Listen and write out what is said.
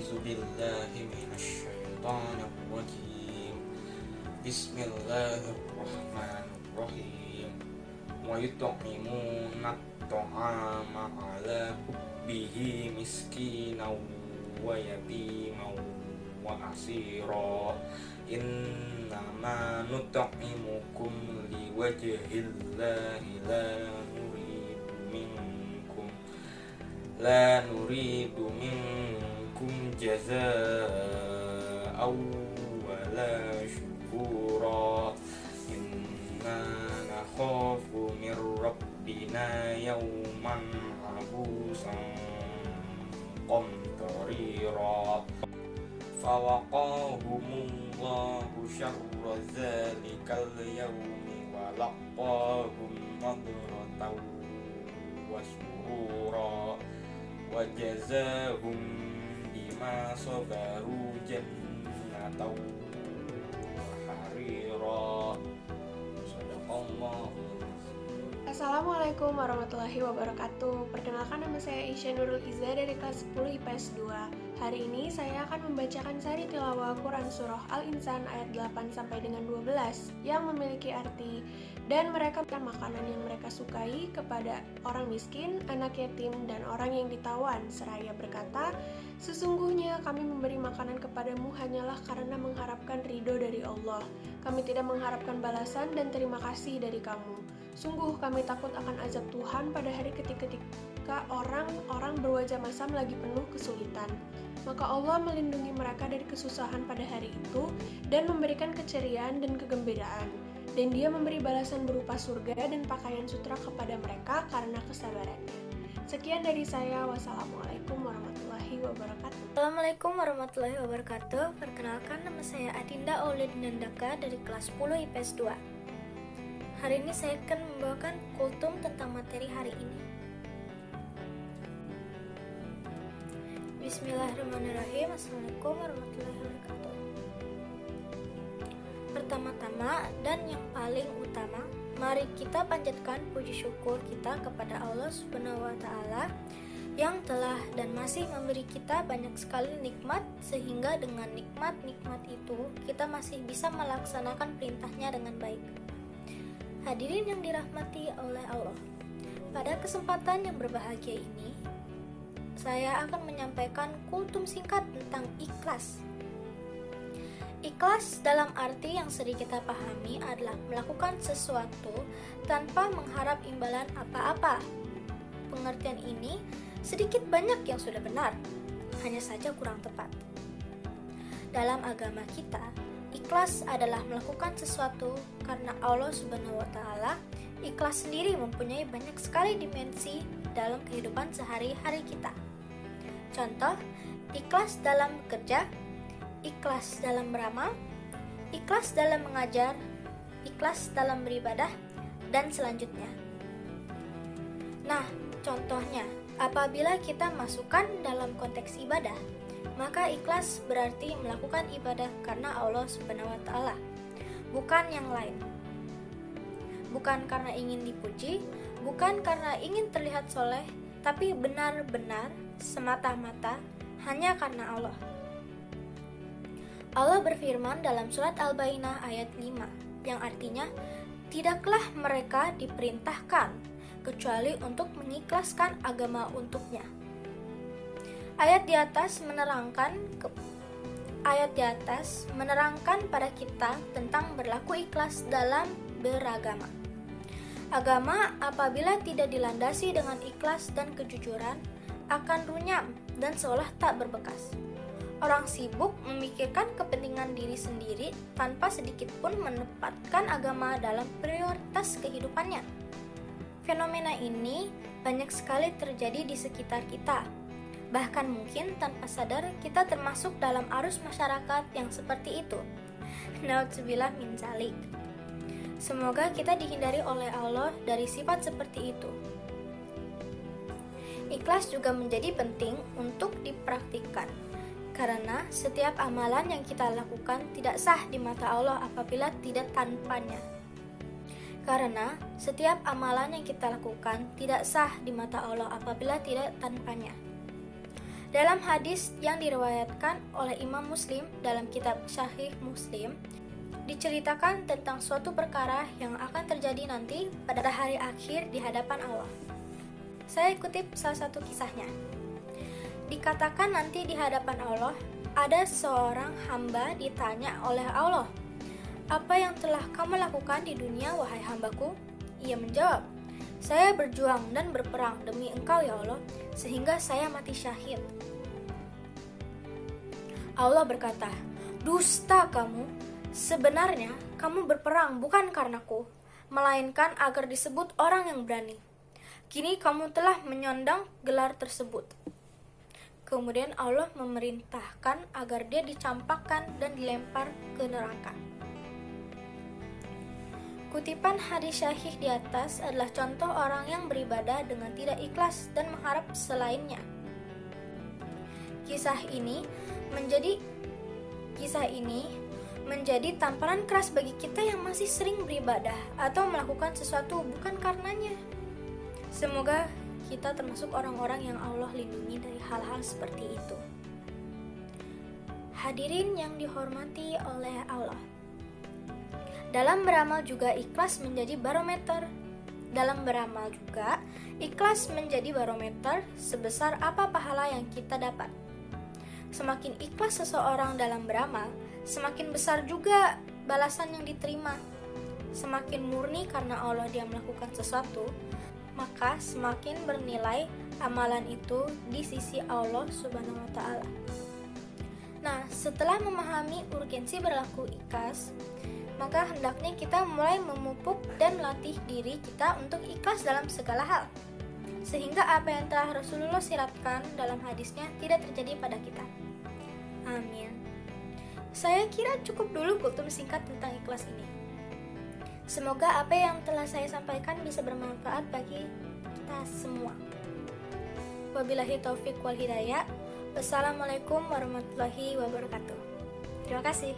أعوذ بالله من الشيطان الرجيم بسم الله الرحمن الرحيم ويطعمون الطعام على حبه مسكينا ويتيما وأسيرا إنما نطعمكم لوجه الله لا نريد منكم جزاء ولا شكورا إنا نخاف من ربنا يوما عبوسا قمطريرا فوقاهم الله شر ذلك اليوم ولقاهم نضرة وسرورا وجزاهم بما صبروا جنة وحريرا صدق الله. Assalamualaikum warahmatullahi wabarakatuh. Perkenalkan, nama saya Isya Nurul Iza dari kelas 10 IPS 2. Hari ini saya akan membacakan sari tilawah Quran Surah Al-Insan ayat 8 sampai dengan 12 yang memiliki arti, dan mereka berikan makanan yang mereka sukai kepada orang miskin, anak yatim, dan orang yang ditawan, seraya berkata, sesungguhnya kami memberi makanan kepadamu hanyalah karena mengharapkan ridho dari Allah. Kami tidak mengharapkan balasan dan terima kasih dari kamu. Sungguh kami takut akan azab Tuhan pada hari ketika orang-orang berwajah masam lagi penuh kesulitan. Maka Allah melindungi mereka dari kesusahan pada hari itu dan memberikan keceriaan dan kegembiraan. Dan Dia memberi balasan berupa surga dan pakaian sutra kepada mereka karena kesabarannya. Sekian dari saya. Wassalamualaikum warahmatullahi wabarakatuh. Assalamualaikum warahmatullahi wabarakatuh. Perkenalkan, nama saya Adinda Aulid Nandaka dari kelas 10 IPS 2. Hari ini saya akan membawakan kultum tentang materi hari ini. Bismillahirrahmanirrahim. Assalamualaikum warahmatullahi wabarakatuh. Pertama-tama dan yang paling utama, mari kita panjatkan puji syukur kita kepada Allah Subhanahu wa Ta'ala yang telah dan masih memberi kita banyak sekali nikmat, sehingga dengan nikmat-nikmat itu kita masih bisa melaksanakan perintahnya dengan baik. Hadirin yang dirahmati oleh Allah, pada kesempatan yang berbahagia ini saya akan menyampaikan kultum singkat tentang ikhlas. Ikhlas dalam arti yang sering kita pahami adalah melakukan sesuatu tanpa mengharap imbalan apa-apa. Pengertian ini sedikit banyak yang sudah benar, hanya saja kurang tepat. Dalam agama kita, ikhlas adalah melakukan sesuatu karena Allah Subhanahu wa Ta'ala. Ikhlas sendiri mempunyai banyak sekali dimensi dalam kehidupan sehari-hari kita. Contoh, ikhlas dalam bekerja, ikhlas dalam beramal, ikhlas dalam mengajar, ikhlas dalam beribadah, dan selanjutnya. Nah, contohnya, apabila kita masukkan dalam konteks ibadah, maka ikhlas berarti melakukan ibadah karena Allah Subhanahu wa Ta'ala, bukan yang lain. Bukan karena ingin dipuji, bukan karena ingin terlihat soleh, tapi benar-benar semata-mata hanya karena Allah. Allah berfirman dalam surat Al-Bayyinah ayat 5, yang artinya, tidaklah mereka diperintahkan kecuali untuk mengikhlaskan agama untuknya. Ayat di atas menerangkan pada kita tentang berlaku ikhlas dalam beragama. Agama apabila tidak dilandasi dengan ikhlas dan kejujuran akan runyam dan seolah tak berbekas. Orang sibuk memikirkan kepentingan diri sendiri tanpa sedikit pun menempatkan agama dalam prioritas kehidupannya. Fenomena ini banyak sekali terjadi di sekitar kita. Bahkan mungkin tanpa sadar kita termasuk dalam arus masyarakat yang seperti itu. Naudzubillah min dzalik. Semoga kita dihindari oleh Allah dari sifat seperti itu. Ikhlas juga menjadi penting untuk dipraktikkan, karena setiap amalan yang kita lakukan tidak sah di mata Allah apabila tidak tanpanya. Karena setiap amalan yang kita lakukan tidak sah di mata Allah apabila tidak tanpanya. Dalam hadis yang diriwayatkan oleh Imam Muslim dalam kitab Sahih Muslim, diceritakan tentang suatu perkara yang akan terjadi nanti pada hari akhir di hadapan Allah. Saya kutip salah satu kisahnya. Dikatakan nanti di hadapan Allah, ada seorang hamba ditanya oleh Allah, "Apa yang telah kamu lakukan di dunia, wahai hambaku?" Ia menjawab, "Saya berjuang dan berperang demi Engkau ya Allah, sehingga saya mati syahid." Allah berkata, "Dusta kamu, sebenarnya kamu berperang bukan karenaku, melainkan agar disebut orang yang berani. Kini kamu telah menyandang gelar tersebut." Kemudian Allah memerintahkan agar dia dicampakkan dan dilempar ke neraka. Kutipan hadis syahih di atas adalah contoh orang yang beribadah dengan tidak ikhlas dan mengharap selainnya. Kisah ini menjadi tamparan keras bagi kita yang masih sering beribadah atau melakukan sesuatu bukan karenanya. Semoga kita termasuk orang-orang yang Allah lindungi dari hal-hal seperti itu. Hadirin yang dihormati oleh Allah, dalam beramal juga ikhlas menjadi barometer. Sebesar apa pahala yang kita dapat. Semakin ikhlas seseorang dalam beramal, semakin besar juga balasan yang diterima. Semakin murni karena Allah dia melakukan sesuatu, maka semakin bernilai amalan itu di sisi Allah Subhanahu wa Ta'ala. Nah, setelah memahami urgensi berlaku ikhlas, maka hendaknya kita mulai memupuk dan melatih diri kita untuk ikhlas dalam segala hal, sehingga apa yang telah Rasulullah siratkan dalam hadisnya tidak terjadi pada kita. Amin. Saya kira cukup dulu kultum singkat tentang ikhlas ini. Semoga apa yang telah saya sampaikan bisa bermanfaat bagi kita semua. Wabillahi taufik wal hidayah. Wassalamualaikum warahmatullahi wabarakatuh. Terima kasih.